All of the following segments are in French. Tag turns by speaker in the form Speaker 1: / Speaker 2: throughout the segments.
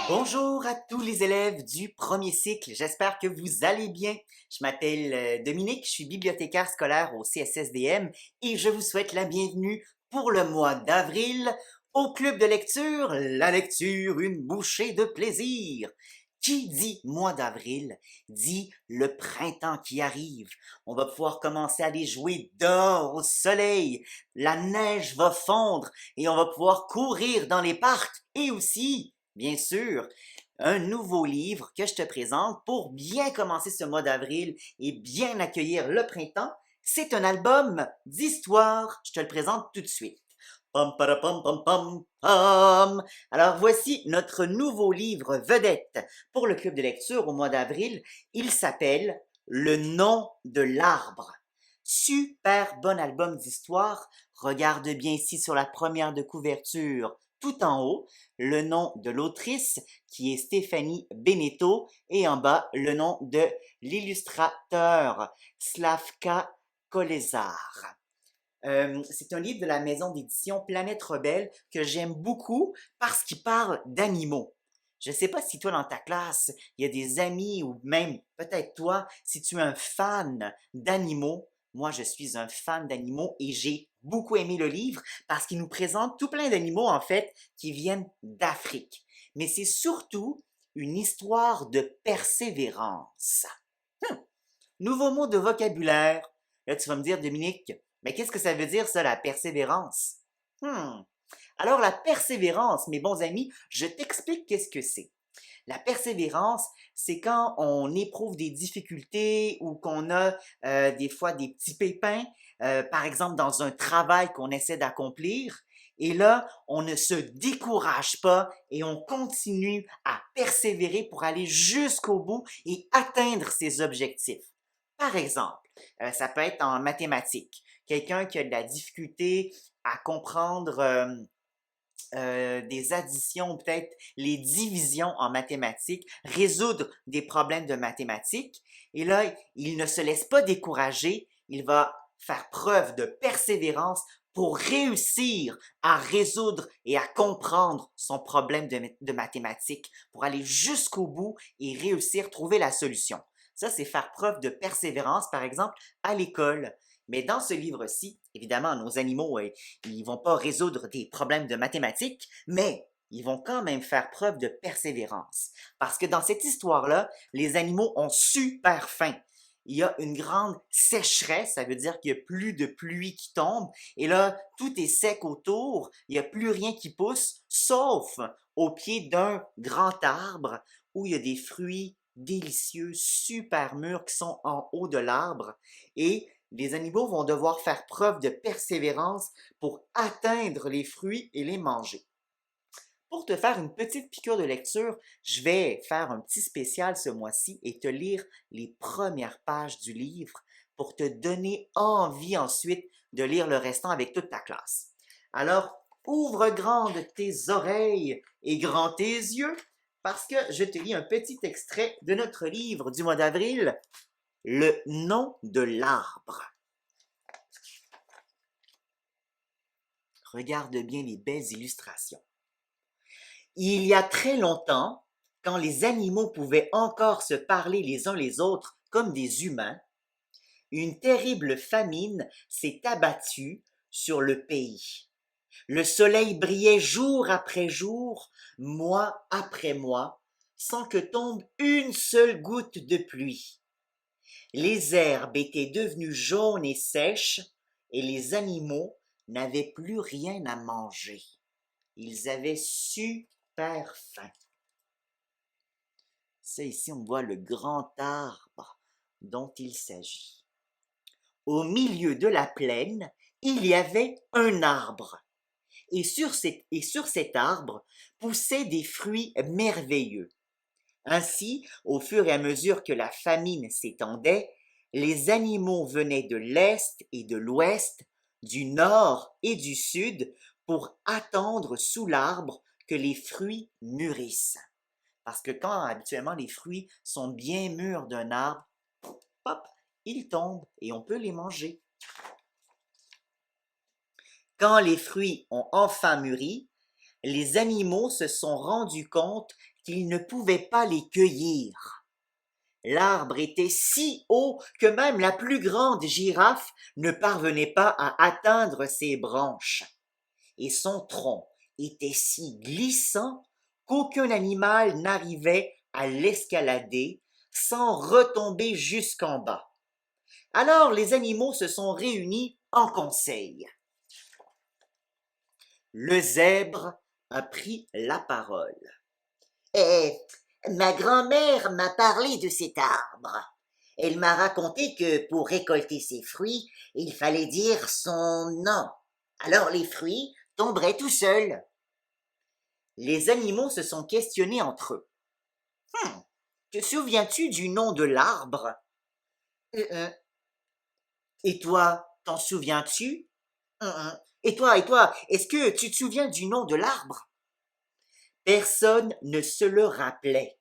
Speaker 1: Bonjour à tous les élèves du premier cycle, j'espère que vous allez bien. Je m'appelle Dominique, je suis bibliothécaire scolaire au CSSDM et je vous souhaite la bienvenue pour le mois d'avril au club de lecture, la lecture, une bouchée de plaisir. Qui dit mois d'avril dit le printemps qui arrive. On va pouvoir commencer à aller jouer dehors au soleil, la neige va fondre et on va pouvoir courir dans les parcs et aussi bien sûr, un nouveau livre que je te présente pour bien commencer ce mois d'avril et bien accueillir le printemps. C'est un album d'histoire. Je te le présente tout de suite. Pom, pom, pom, pom, pom. Alors voici notre nouveau livre vedette pour le club de lecture au mois d'avril. Il s'appelle Le nom de l'arbre. Super bon album d'histoire. Regarde bien ici sur la première de couverture, tout en haut, le nom de l'autrice qui est Stéphanie Beneteau et en bas, le nom de l'illustrateur Slavka Kolezar. C'est un livre de la maison d'édition Planète Rebelle que j'aime beaucoup parce qu'il parle d'animaux. Je ne sais pas si toi dans ta classe, il y a des amis ou même peut-être toi, si tu es un fan d'animaux. Moi, je suis un fan d'animaux et j'ai beaucoup aimé le livre parce qu'il nous présente tout plein d'animaux en fait qui viennent d'Afrique. Mais c'est surtout une histoire de persévérance. Hum, Nouveau mot de vocabulaire. Là, tu vas me dire, Dominique, mais qu'est-ce que ça veut dire, ça, la persévérance? Hmm. Alors, la persévérance, mes bons amis, je t'explique qu'est-ce que c'est. La persévérance, c'est quand on éprouve des difficultés ou qu'on a des fois des petits pépins, par exemple dans un travail qu'on essaie d'accomplir. Et là, on ne se décourage pas et on continue à persévérer pour aller jusqu'au bout et atteindre ses objectifs. Par exemple, ça peut être en mathématiques. Quelqu'un qui a de la difficulté à comprendre des additions, peut-être les divisions en mathématiques, résoudre des problèmes de mathématiques. Et là, il ne se laisse pas décourager, il va faire preuve de persévérance pour réussir à résoudre et à comprendre son problème de mathématiques, pour aller jusqu'au bout et réussir à trouver la solution. Ça, c'est faire preuve de persévérance, par exemple, à l'école. Mais dans ce livre-ci, évidemment, nos animaux, ils vont pas résoudre des problèmes de mathématiques, mais ils vont quand même faire preuve de persévérance. Parce que dans cette histoire-là, les animaux ont super faim. Il y a une grande sécheresse, ça veut dire qu'il n'y a plus de pluie qui tombe, et là, tout est sec autour, il n'y a plus rien qui pousse, sauf au pied d'un grand arbre où il y a des fruits délicieux, super mûrs qui sont en haut de l'arbre, et les animaux vont devoir faire preuve de persévérance pour atteindre les fruits et les manger. Pour te faire une petite piqûre de lecture, je vais faire un petit spécial ce mois-ci et te lire les premières pages du livre pour te donner envie ensuite de lire le restant avec toute ta classe. Alors, ouvre grandes tes oreilles et grands tes yeux parce que je te lis un petit extrait de notre livre du mois d'avril, Le nom de l'arbre. Regarde bien les belles illustrations. Il y a très longtemps, quand les animaux pouvaient encore se parler les uns les autres comme des humains, une terrible famine s'est abattue sur le pays. Le soleil brillait jour après jour, mois après mois, sans que tombe une seule goutte de pluie. Les herbes étaient devenues jaunes et sèches, et les animaux n'avaient plus rien à manger. Ils avaient super faim. Ça ici, on voit le grand arbre dont il s'agit. Au milieu de la plaine, il y avait un arbre. Et sur cet arbre poussaient des fruits merveilleux. Ainsi, au fur et à mesure que la famine s'étendait, les animaux venaient de l'est et de l'ouest, du nord et du sud pour attendre sous l'arbre que les fruits mûrissent. Parce que quand habituellement les fruits sont bien mûrs d'un arbre, hop, ils tombent et on peut les manger. Quand les fruits ont enfin mûri, les animaux se sont rendus compte qu'ils ne pouvaient pas les cueillir. L'arbre était si haut que même la plus grande girafe ne parvenait pas à atteindre ses branches, et son tronc était si glissant qu'aucun animal n'arrivait à l'escalader sans retomber jusqu'en bas. Alors les animaux se sont réunis en conseil. Le zèbre a pris la parole. Eh, ma grand-mère m'a parlé de cet arbre. Elle m'a raconté que pour récolter ses fruits, il fallait dire son nom. Alors les fruits tomberaient tout seuls. Les animaux se sont questionnés entre eux. Te souviens-tu du nom de l'arbre? Euh, Et toi, t'en souviens-tu? Et toi, est-ce que tu te souviens du nom de l'arbre? Personne ne se le rappelait.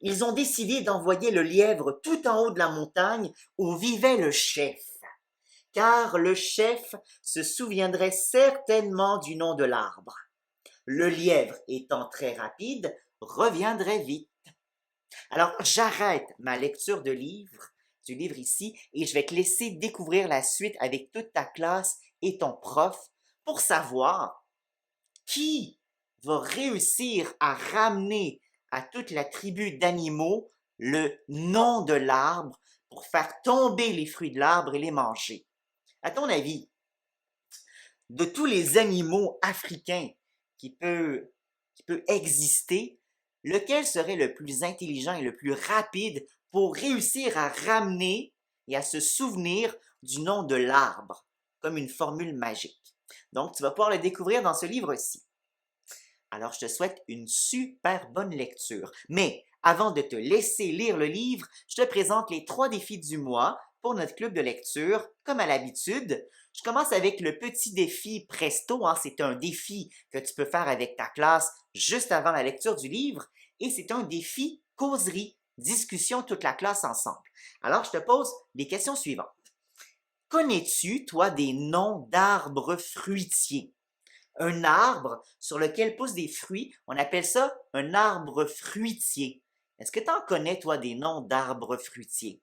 Speaker 1: Ils ont décidé d'envoyer le lièvre tout en haut de la montagne où vivait le chef, car le chef se souviendrait certainement du nom de l'arbre. Le lièvre étant très rapide, reviendrait vite. Alors, j'arrête ma lecture du livre ici, et je vais te laisser découvrir la suite avec toute ta classe et ton prof pour savoir qui va réussir à ramener à toute la tribu d'animaux le nom de l'arbre pour faire tomber les fruits de l'arbre et les manger. À ton avis, de tous les animaux africains qui peut, qui peut exister, lequel serait le plus intelligent et le plus rapide pour réussir à ramener et à se souvenir du nom de l'arbre, comme une formule magique? Donc, tu vas pouvoir le découvrir dans ce livre-ci. Alors, je te souhaite une super bonne lecture. Mais avant de te laisser lire le livre, je te présente les 3 défis du mois pour notre club de lecture, comme à l'habitude. Je commence avec le petit défi Presto. C'est un défi que tu peux faire avec ta classe juste avant la lecture du livre. Et c'est un défi causerie, discussion toute la classe ensemble. Alors, je te pose les questions suivantes. Connais-tu, toi, des noms d'arbres fruitiers? Un arbre sur lequel poussent des fruits, on appelle ça un arbre fruitier. Est-ce que tu en connais, toi, des noms d'arbres fruitiers?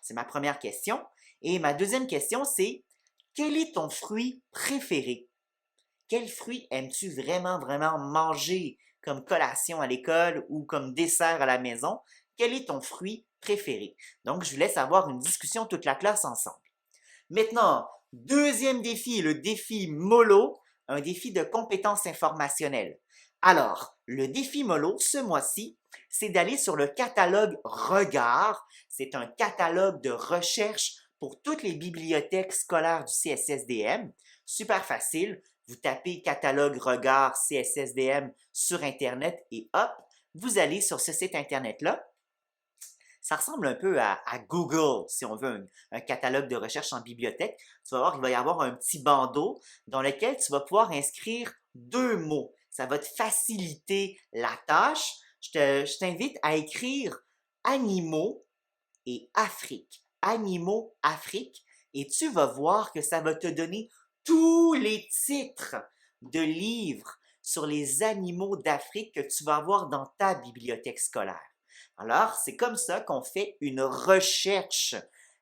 Speaker 1: C'est ma première question. Et ma deuxième question, c'est quel est ton fruit préféré? Quel fruit aimes-tu vraiment, vraiment manger comme collation à l'école ou comme dessert à la maison? Quel est ton fruit préféré? Donc, je vous laisse avoir une discussion toute la classe ensemble. Maintenant, deuxième défi, le défi MOLO, un défi de compétences informationnelles. Alors, le défi MOLO, ce mois-ci, c'est d'aller sur le catalogue Regard. C'est un catalogue de recherche pour toutes les bibliothèques scolaires du CSSDM. Super facile. Vous tapez catalogue Regard CSSDM sur Internet et hop, vous allez sur ce site Internet-là. Ça ressemble un peu à Google, si on veut, un catalogue de recherche en bibliothèque. Tu vas voir qu'il va y avoir un petit bandeau dans lequel tu vas pouvoir inscrire 2 mots. Ça va te faciliter la tâche. Je t'invite à écrire animaux et Afrique. Animaux, Afrique. Et tu vas voir que ça va te donner tous les titres de livres sur les animaux d'Afrique que tu vas avoir dans ta bibliothèque scolaire. Alors, c'est comme ça qu'on fait une recherche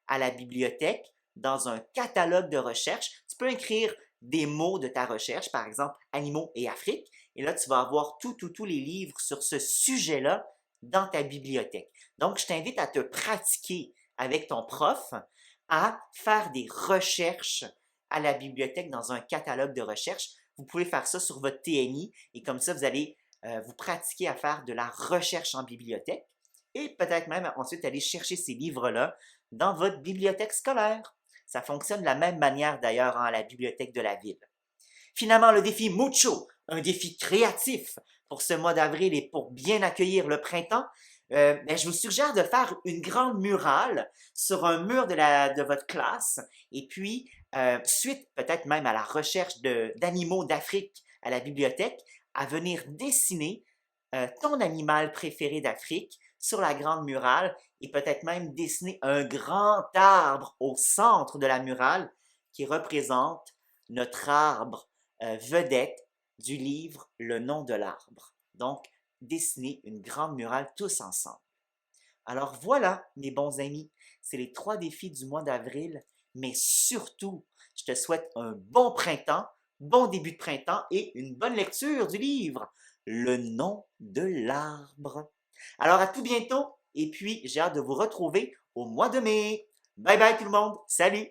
Speaker 1: à la bibliothèque dans un catalogue de recherche. Tu peux écrire des mots de ta recherche, par exemple animaux et Afrique, et là, tu vas avoir tous les livres sur ce sujet-là dans ta bibliothèque. Donc, je t'invite à te pratiquer avec ton prof à faire des recherches à la bibliothèque dans un catalogue de recherche. Vous pouvez faire ça sur votre TNI et comme ça, vous allez vous pratiquer à faire de la recherche en bibliothèque et peut-être même ensuite aller chercher ces livres-là dans votre bibliothèque scolaire. Ça fonctionne de la même manière d'ailleurs à la bibliothèque de la ville. Finalement, le défi Mucho, un défi créatif pour ce mois d'avril et pour bien accueillir le printemps. Je vous suggère de faire une grande murale sur un mur de votre classe et puis, suite peut-être même à la recherche d'animaux d'Afrique à la bibliothèque, à venir dessiner ton animal préféré d'Afrique sur la grande murale et peut-être même dessiner un grand arbre au centre de la murale qui représente notre arbre vedette du livre Le nom de l'arbre. Donc, dessiner une grande murale tous ensemble. Alors voilà, mes bons amis, c'est les 3 défis du mois d'avril, mais surtout, je te souhaite un bon printemps, bon début de printemps et une bonne lecture du livre Le nom de l'arbre. Alors à tout bientôt et puis j'ai hâte de vous retrouver au mois de mai. Bye bye tout le monde, salut!